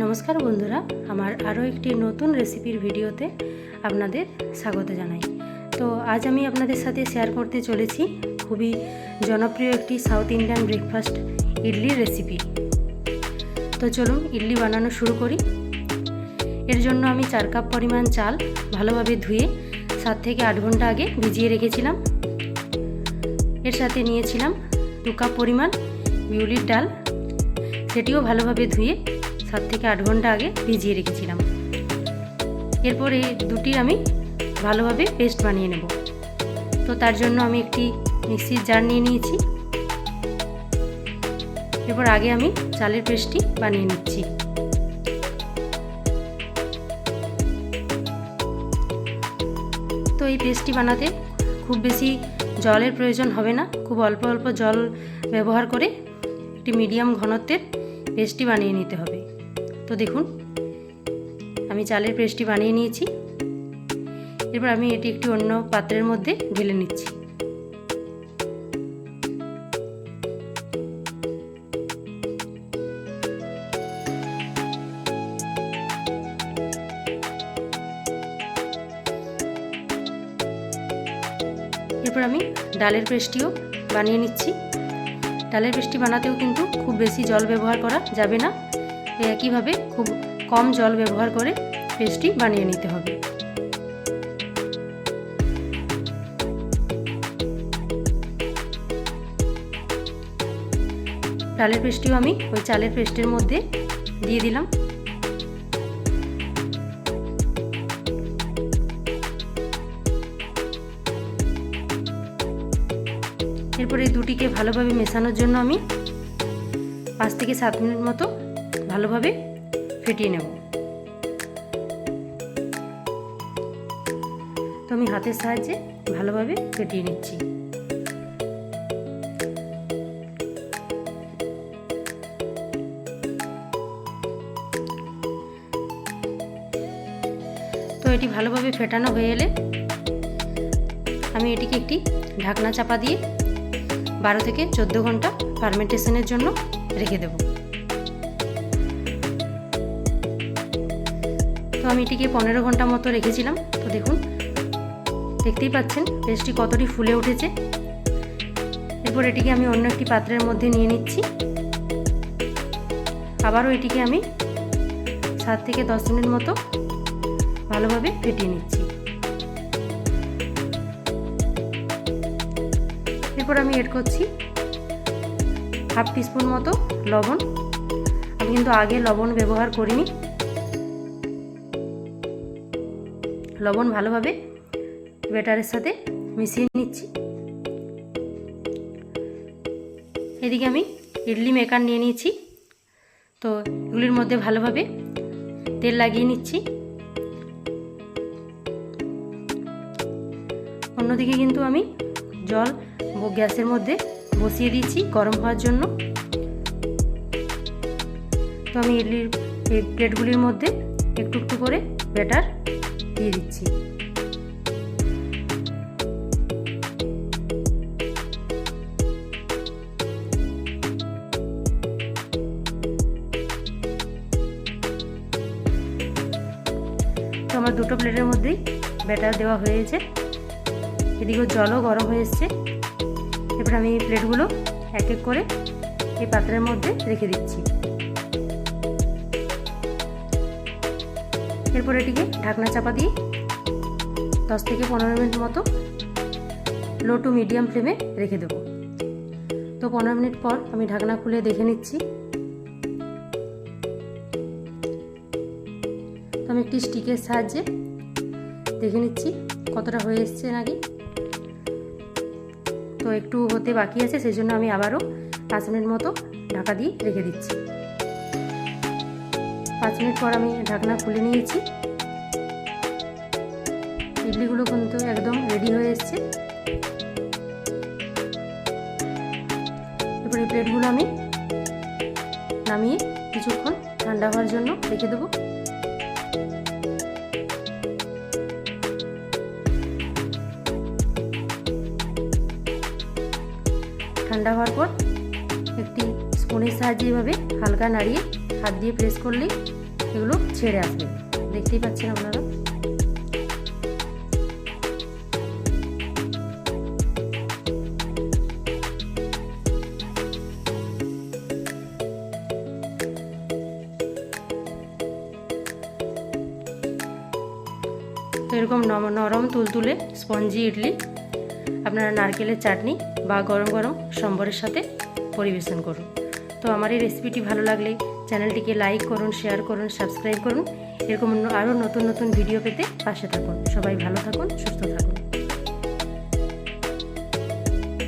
নমস্কার বন্ধুরা, আমার আরও একটি নতুন রেসিপির ভিডিওতে আপনাদের স্বাগত জানাই। তো আজ আমি আপনাদের সাথে শেয়ার করতে চলেছি খুবই জনপ্রিয় একটি সাউথ ইন্ডিয়ান ব্রেকফাস্ট ইডলির রেসিপি। তো চলুন ইডলি বানানো শুরু করি। এর জন্য আমি 4 কাপ পরিমাণ চাল ভালোভাবে ধুয়ে 7 থেকে 8 ঘন্টা আগে ভিজিয়ে রেখেছিলাম। এর সাথে নিয়েছিলাম 2 কাপ পরিমাণ বিউলির ডাল, সেটিও ভালোভাবে ধুয়ে 7 থেকে 8 ঘন্টা আগে ভিজিয়ে রেখেছিলাম। এরপর এই দুটির আমি ভালোভাবে পেস্ট বানিয়ে নেব। তো তার জন্য আমি একটি মিক্সির জার নিয়ে নিয়েছি। এরপর আগে আমি চালের পেস্টটি বানিয়ে নিচ্ছি। তো এই পেস্টটি বানাতে খুব বেশি জলের প্রয়োজন হবে না, খুব অল্প অল্প জল ব্যবহার করে একটি মিডিয়াম ঘনত্বের পেস্টটি বানিয়ে নিতে হবে। তো দেখুন আমি চালের পেস্টটি বানিয়ে নিয়েছি। এরপর আমি এটি একটি অন্য পাত্রের মধ্যে ঢেলে নিচ্ছি। এরপর আমি ডালের পেস্টটিও বানিয়ে নিচ্ছি। ডালের পেস্টটি বানাতেও কিন্তু খুব বেশি জল ব্যবহার করা যাবে না, একইভাবে খুব কম জল ব্যবহার করে পেস্টটি বানিয়ে নিতে হবে। ডালের পেস্টটিও আমি ওই চালের পেস্টের মধ্যে দিয়ে দিলাম। এরপর এই দুটিকে ভালোভাবে মেশানোর জন্য আমি 5 থেকে 7 মিনিট মতো ভালোভাবে ফেটিয়ে নেব। তো আমি হাতের সাহায্যে ভালোভাবে ফেটিয়ে নিচ্ছি। তো এটি ভালোভাবে ফেটানো হয়ে এলে আমি এটিকে একটি ঢাকনা চাপা দিয়ে 12 থেকে 14 ঘন্টা ফার্মেন্টেশনের জন্য রেখে দেব। তো আমি এটিকে 15 ঘন্টা মতো রেখেছিলাম। তো দেখুন, দেখতেই পাচ্ছেন পেস্টটি কতটি ফুলে উঠেছে। এরপর এটিকে আমি অন্য একটি পাত্রের মধ্যে নিয়ে নিচ্ছি। আবারও এটিকে আমি 7 থেকে 10 মিনিট মতো ভালোভাবে ফেটিয়ে নিচ্ছি। এরপর আমি এড করছি হাফ টিস্পুন মতো লবণ। আমি কিন্তু আগে লবণ ব্যবহার করিনি। লবণ ভালোভাবে ব্যাটারের সাথে মিশিয়ে নিচ্ছি। এদিকে আমি ইডলি মেকার নিয়ে নিয়েছি। তো এগুলির মধ্যে ভালোভাবে তেল লাগিয়ে নিচ্ছি। অন্যদিকে কিন্তু আমি জল গ্যাসের মধ্যে বসিয়ে দিয়েছি গরম হওয়ার জন্য। তো আমি ইডলির এই প্লেটগুলির মধ্যে একটু একটু করে ব্যাটার দিয়ে দিচ্ছি। তো আমার দুটো প্লেটের মধ্যেই ব্যাটার দেওয়া হয়েছে। এদিকেও জলও গরম হয়ে এসছে। এবার আমি এই প্লেটগুলো এক এক করে এই পাত্রের মধ্যে রেখে দিচ্ছি। এরপর এটিকে ঢাকনা চাপা দিয়ে 10 থেকে 15 মিনিট মতো লো টু মিডিয়াম ফ্লেমে রেখে দেব। তো 15 মিনিট পর আমি ঢাকনা খুলে দেখে নিচ্ছি। তো আমি একটি স্টিকের সাহায্যে দেখে নিচ্ছি কতটা হয়ে এসছে নাকি। তো একটু হতে বাকি আছে, সেই জন্য আমি আবারও 5 মিনিট মতো ঢাকা দিয়ে রেখে দিচ্ছি। 5 মিনিট পর আমি ঢাকনা খুলে নিয়েছি। ইডলিগুলো কিন্তু একদম রেডি হয়ে এসছে। এরপর এই প্লেটগুলো আমি নামিয়ে কিছুক্ষণ ঠান্ডা হওয়ার জন্য রেখে দেবো। ঠান্ডা হওয়ার পর একটি স্পুনের সাহায্যে এভাবে হালকা নাড়িয়ে হাত দিয়ে প্রেস করলেই এগুলো ছেড়ে আসবে। দেখতেই পাচ্ছেন আপনারা। তো এরকম নরম তুলতুলে স্পঞ্জি ইডলি আপনারা নারকেলের চাটনি বা গরম গরম সম্বরের সাথে পরিবেশন করুন। তো আমার এই রেসিপিটি ভালো লাগলে চ্যানেলটিকে লাইক করুন, শেয়ার করুন, সাবস্ক্রাইব করুন। এরকম আরও নতুন নতুন ভিডিও পেতে পাশে থাকুন। সবাই ভালো থাকুন, সুস্থ থাকুন।